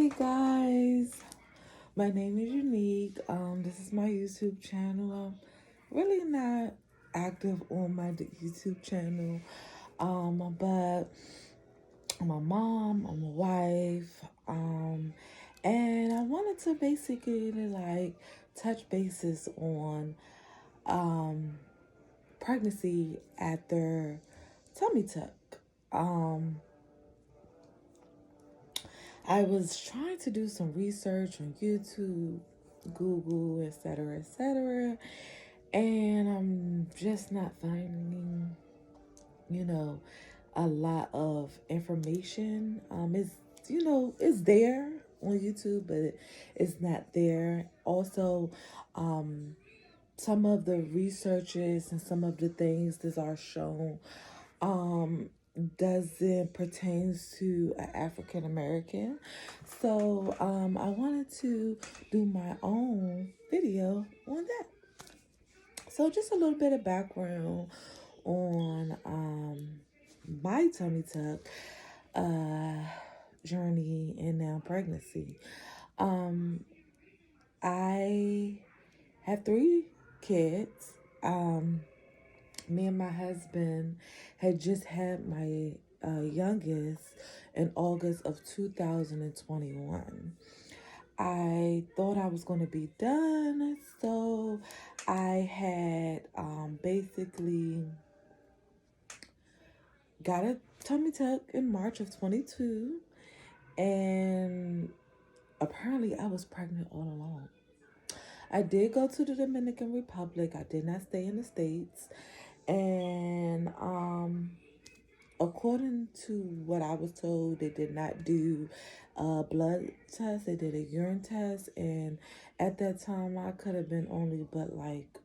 Hey guys, my name is Unique. This is my YouTube channel. I'm really not active on my YouTube channel, but I'm a mom, I'm a wife, and I wanted to basically like touch bases on um, pregnancy after tummy tuck. Um, I was trying to do some research on YouTube, Google, etc., and I'm just not finding, you know, a lot of information. It's there on YouTube, but it's not there. Also, um, some of the researches and some of the things that are shown um doesn't pertains to an African American. So I wanted to do my own video on that. So just a little bit of background on my tummy tuck uh journey and now pregnancy. Um I have three kids. Me and my husband had just had my youngest in August of 2021. I thought I was going to be done, so I had basically got a tummy tuck in March of 22, and apparently I was pregnant all along. I did go to the Dominican Republic. I did not stay in the States. And according to what I was told, they did not do a blood test. They did a urine test. And at that time, I could have been only but like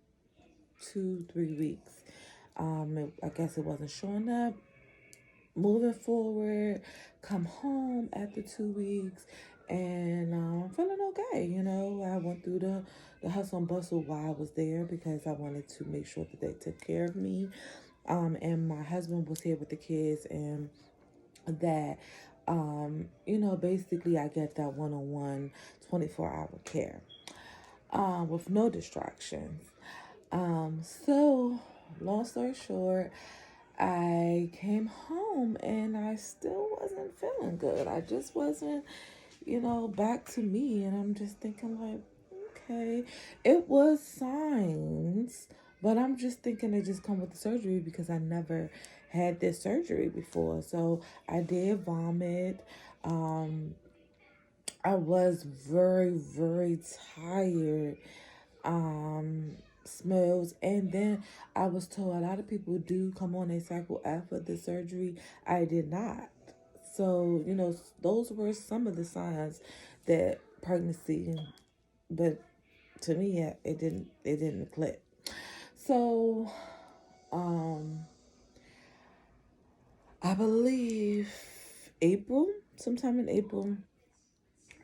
2, 3 weeks. I guess it wasn't showing up. Moving forward, come home after 2 weeks, and I'm feeling okay. I went through the hustle and bustle while I was there because I wanted to make sure that they took care of me. And my husband was here with the kids, and that, basically I get that one-on-one 24-hour care with no distractions. So, long story short, I came home and I still wasn't feeling good. I just wasn't, back to me. And I'm just thinking, like, okay, it was signs, but I'm just thinking it just come with the surgery because I never had this surgery before. So I did vomit. Um, I was very, very tired. Smells, and then I was told a lot of people do come on a cycle after the surgery. I did not. So, those were some of the signs that pregnancy, but to me, it didn't click. So, um, I believe sometime in April,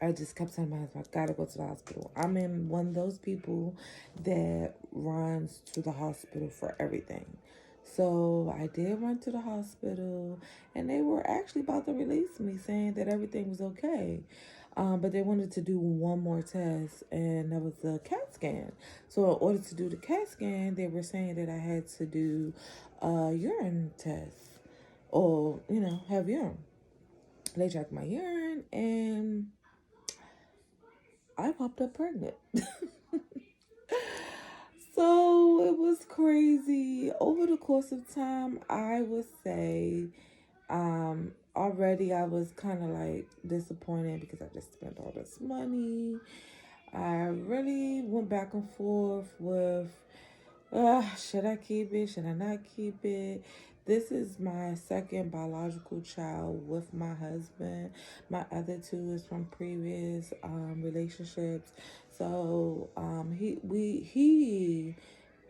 I just kept telling my husband, I gotta go to the hospital. I'm in one of those people that runs to the hospital for everything. So I did run to the hospital, and they were actually about to release me, saying that everything was okay. But they wanted to do one more test, and that was a CAT scan. So in order to do the CAT scan, they were saying that I had to do a urine test, or have urine. They checked my urine, and I popped up pregnant. So it was crazy. Over the course of time, I would say, already I was kind of like disappointed because I just spent all this money. I really went back and forth with, should I keep it? Should I not keep it? This is my second biological child with my husband. My other two is from previous relationships. So he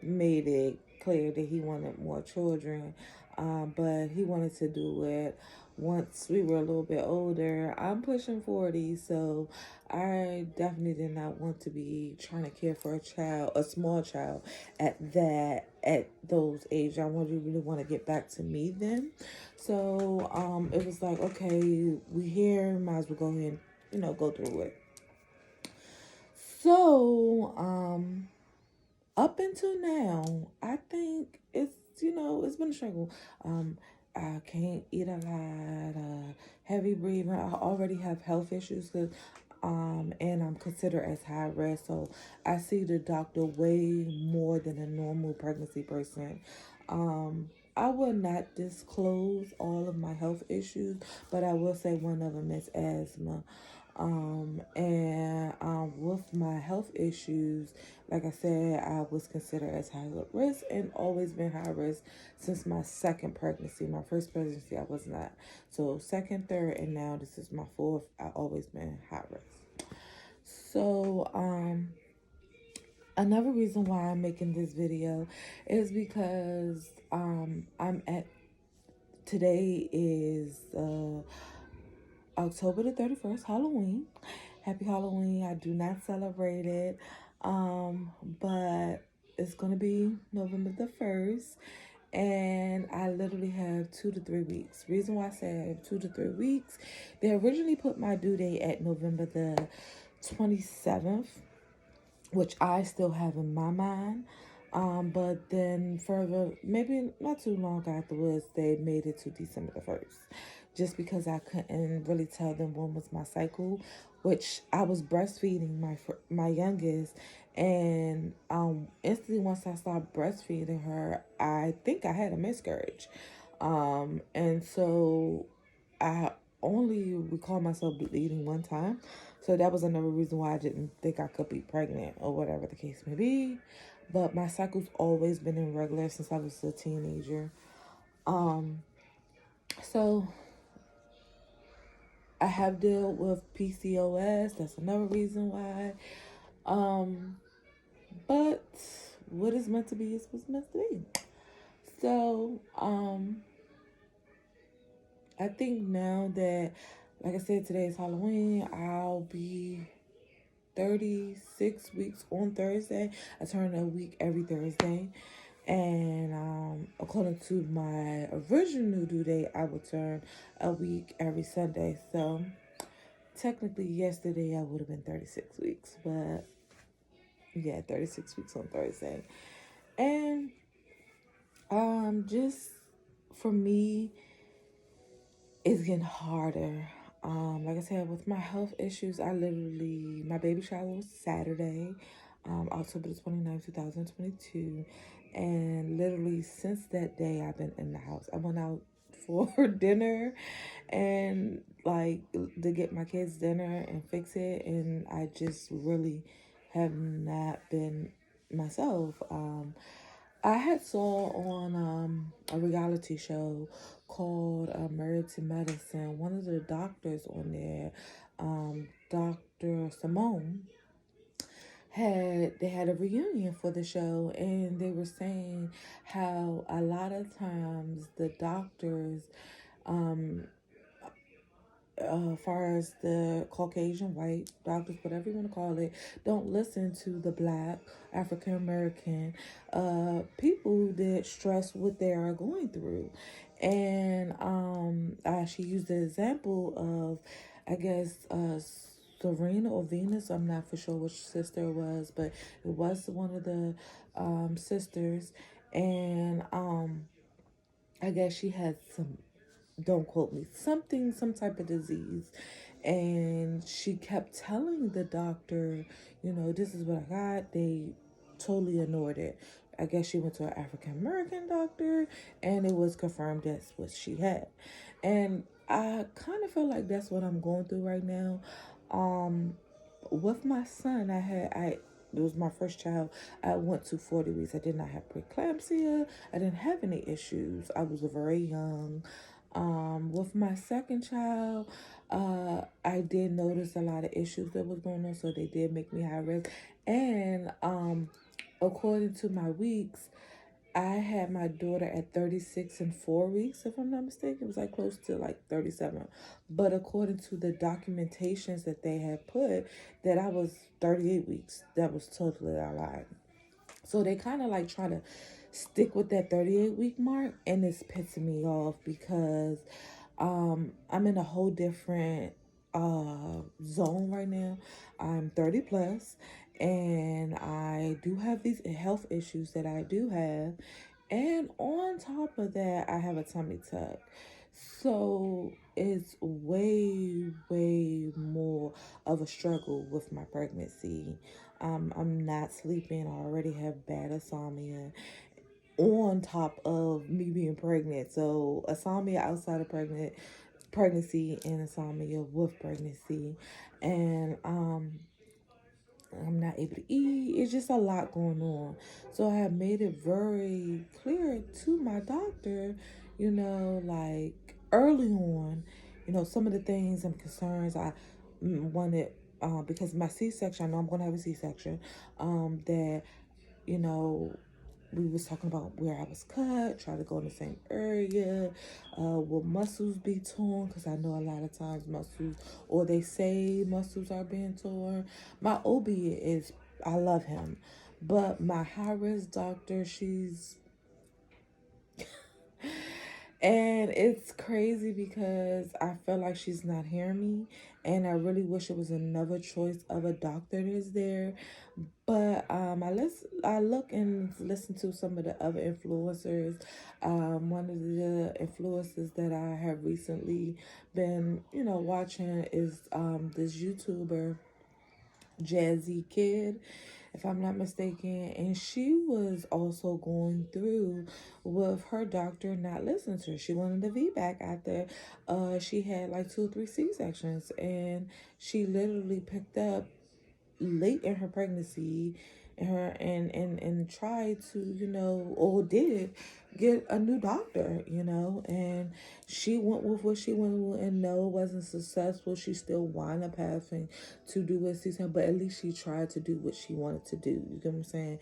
made it clear that he wanted more children, but he wanted to do it once we were a little bit older. I'm pushing 40, so I definitely did not want to be trying to care for a small child at those age. I really want to get back to me then. So it was like, okay, we here, might as well go ahead and go through it. So, up until now, I think it's been a struggle. Um, I can't eat a lot, heavy breathing. I already have health issues, and I'm considered as high risk. So I see the doctor way more than a normal pregnancy person. I will not disclose all of my health issues, but I will say one of them is asthma. And with my health issues, like I said, I was considered as high risk and always been high risk since my second pregnancy. My first pregnancy, I was not. So second, third, and now this is my fourth. I always been high risk. So another reason why I'm making this video is because I'm at today is October the 31st, Halloween. Happy Halloween. I do not celebrate it. But it's going to be November the 1st. And I literally have 2 to 3 weeks. Reason why I say I have 2 to 3 weeks, they originally put my due date at November the 27th, which I still have in my mind. But then further, maybe not too long afterwards, they made it to December the 1st. Just because I couldn't really tell them when was my cycle, which I was breastfeeding my youngest, and instantly once I started breastfeeding her, I think I had a miscarriage, and so I only recall myself bleeding one time. So that was another reason why I didn't think I could be pregnant or whatever the case may be. But my cycle's always been irregular since I was a teenager. So I have dealt with PCOS. That's another reason why. Um, but what is meant to be is what's meant to be. So, I think now that, like I said, today is Halloween, I'll be 36 weeks on Thursday. I turn a week every Thursday. And according to my original due date, I would turn a week every Sunday. So technically, yesterday I would have been 36 weeks. But yeah, 36 weeks on Thursday. And just for me, it's getting harder. Like I said, with my health issues, my baby shower was Saturday, October the 29th, 2022. And literally since that day, I've been in the house. I went out for dinner and like to get my kids dinner and fix it. And I just really have not been myself. I had saw on a reality show called Married to Medicine. One of the doctors on there, Dr. Simone, had a reunion for the show, and they were saying how a lot of times the doctors, um, far as the Caucasian, white doctors, whatever you want to call it, don't listen to the Black, African American people that stress what they are going through. And she used the example of, I guess, Serena or Venus. I'm not for sure which sister it was, but it was one of the sisters. And I guess she had some, don't quote me, some type of disease. And she kept telling the doctor, this is what I got. They totally ignored it. I guess she went to an African American doctor and it was confirmed that's what she had. And I kind of feel like that's what I'm going through right now. With my son, it was my first child. I went to 40 weeks. I did not have preeclampsia. I didn't have any issues. I was very young. With my second child, I did notice a lot of issues that was going on, so they did make me high risk. And according to my weeks, I had my daughter at 36 and 4 weeks, if I'm not mistaken. It was like close to like 37. But according to the documentations that they had put, that I was 38 weeks. That was totally a lie. So they kind of like try to stick with that 38-week mark, and it's pissing me off because I'm in a whole different zone right now. I'm 30 plus, and I do have these health issues that I do have. And on top of that, I have a tummy tuck. So it's way more of a struggle with my pregnancy. I'm not sleeping. I already have bad insomnia on top of me being pregnant. So insomnia outside of pregnancy and insomnia with pregnancy. And I'm not able to eat. It's just a lot going on. So I have made it very clear to my doctor, like early on, some of the things and concerns I wanted, because my C-section, I know I'm going to have a C-section, that, you know, we was talking about where I was cut, try to go in the same area, will muscles be torn? Because I know a lot of times muscles, or they say muscles are being torn. My OB is, I love him, but my high risk doctor, and it's crazy because I feel like she's not hearing me, and I really wish it was another choice of a doctor that's there. But I look and listen to some of the other influencers. One of the influencers that I have recently been, watching is this YouTuber Jazzy Kid, if I'm not mistaken, and she was also going through with her doctor not listening to her. She wanted the VBAC after she had like 2 or 3 C-sections, and she literally picked up late in her pregnancy and tried to, or did get a new doctor, and she went with what she went with, and no, it wasn't successful. She still wound up having to do a C-section, but at least she tried to do what she wanted to do. You get what I'm saying?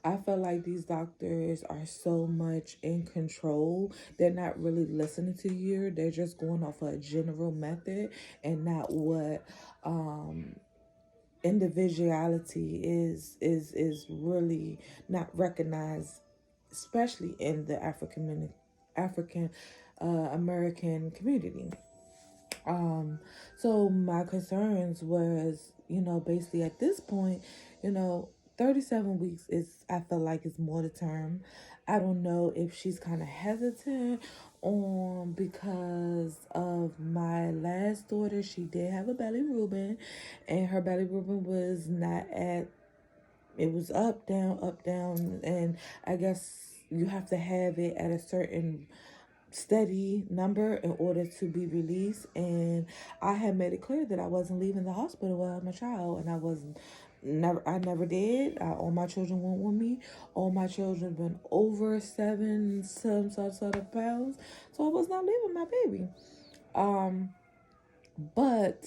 I feel like these doctors are so much in control. They're not really listening to you. They're just going off a general method and not what individuality is really not recognized, especially in the African American community. So my concerns was, basically at this point, you know, 37 weeks is, I feel like, is more the term. I don't know if she's kind of hesitant on because of my last daughter. She did have a belly Reuben, and her belly Reuben was not at, it was up, down, and I guess you have to have it at a certain steady number in order to be released. And I had made it clear that I wasn't leaving the hospital while my child, and I never did. All my children went with me. All my children been over 7 some sort of pounds, so I was not leaving my baby. But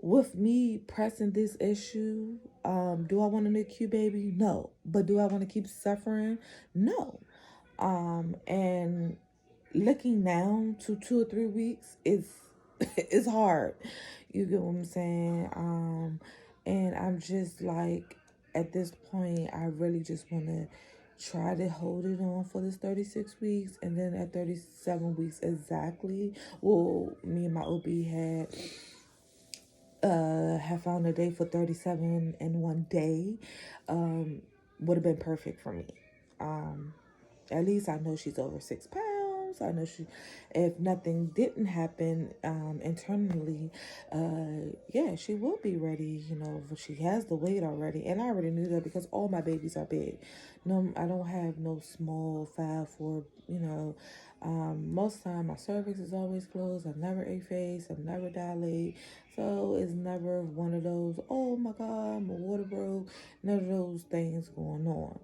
with me pressing this issue, do I want a NICU baby? No. But do I want to keep suffering? No. And looking down to 2 or 3 weeks is it's hard. You get what I'm saying? And I'm just like, at this point, I really just want to try to hold it on for this 36 weeks, and then at 37 weeks exactly, well, me and my OB have found a day for 37 and 1 day. Would have been perfect for me. At least I know she's over 6 pounds. I know if nothing didn't happen internally, yeah, she will be ready. She has the weight already, and I already knew that because all my babies are big. No, I don't have no small 5'4". Most of the time my cervix is always closed. I never face. I never dilate. So it's never one of those, oh my God, my water broke. None of those things going on.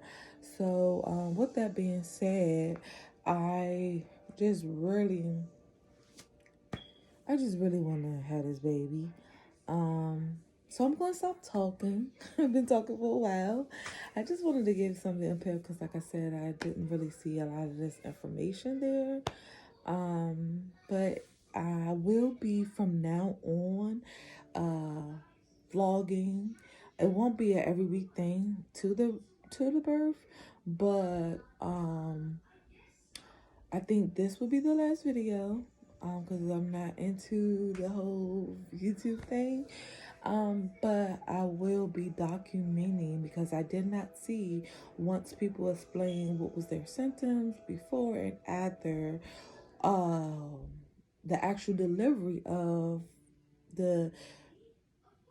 So, with that being said, I just really, I just really want to have this baby. So I'm going to stop talking. I've been talking for a while. I just wanted to give some input because, like I said, I didn't really see a lot of this information there. But I will be from now on vlogging. It won't be an every week thing to the birth, but I think this will be the last video. because I'm not into the whole YouTube thing. But I will be documenting because I did not see once people explain what was their symptoms before and after um the actual delivery of the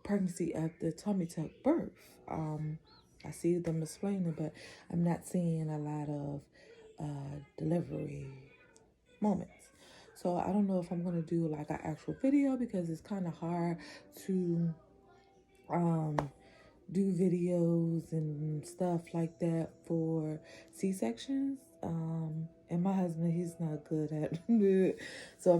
pregnancy at the tummy tuck birth. I see them explaining, but I'm not seeing a lot of delivery moments. So I don't know if I'm gonna do like an actual video because it's kind of hard to um do videos and stuff like that for C-sections. And my husband, he's not good at it. So I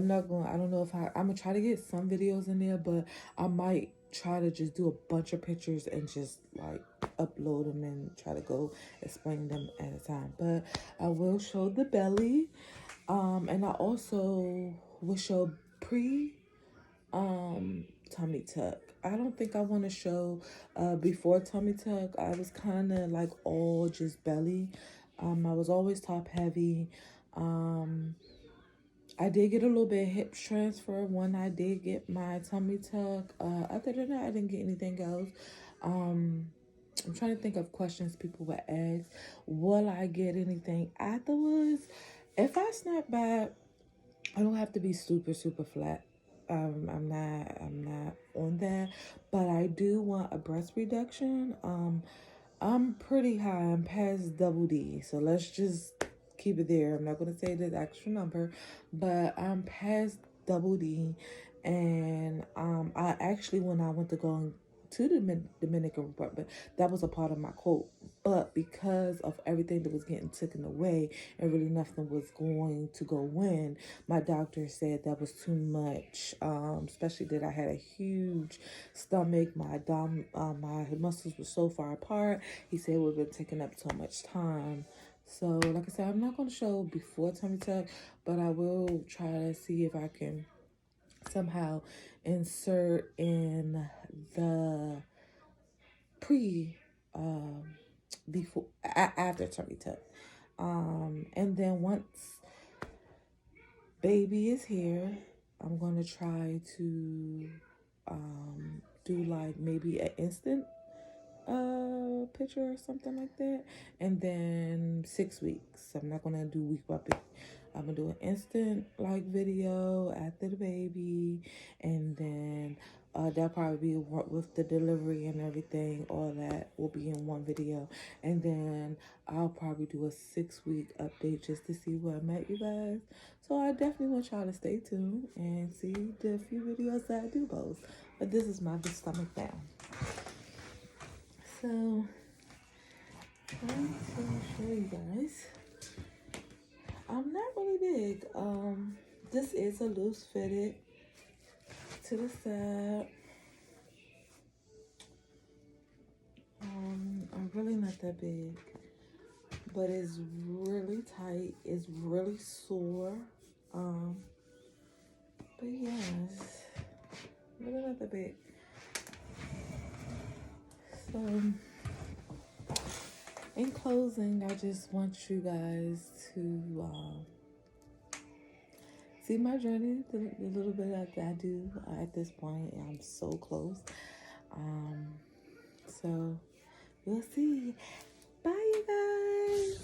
don't know if I'm gonna try to get some videos in there, but I might try to just do a bunch of pictures and just like upload them and try to go explain them at a time. But I will show the belly. And I also will show pre tummy tuck. I don't think I want to show before tummy tuck. I was kind of like all just belly. I was always top heavy. I did get a little bit of hip transfer when I did get my tummy tuck. Other than that, I didn't get anything else. I'm trying to think of questions people would ask. Will I get anything afterwards? If I snap back, I don't have to be super flat. I'm not on that, but I do want a breast reduction. I'm pretty high. I'm past double D, so let's just keep it there. I'm not gonna say the actual number, but I'm past double D, and I actually when I went to go to the Dominican Republic, that was a part of my quote. But because of everything that was getting taken away and really nothing was going to go in, my doctor said that was too much. Especially that I had a huge stomach. My muscles were so far apart. He said it would have been taking up so much time. So, like I said, I'm not going to show before tummy tuck, but I will try to see if I can somehow insert in the pre before after tummy tuck. And then once baby is here, I'm gonna try to do like maybe an instant picture or something like that, and then 6 weeks. I'm not gonna do week by week. I'm gonna do an instant like video after the baby, and then that'll probably be with the delivery and everything. All that will be in one video, and then I'll probably do a 6 week update just to see where I'm at, you guys. So I definitely want y'all to stay tuned and see the few videos that I do post. But this is my big stomach now. So I'm going to show you guys. I'm not really big. This is a loose fitted to the side. I'm really not that big, but it's really tight. It's really sore. But yes, really not that big. So, in closing, I just want you guys to see my journey, the little bit that I do at this point. I'm so close. So we'll see. Bye, you guys.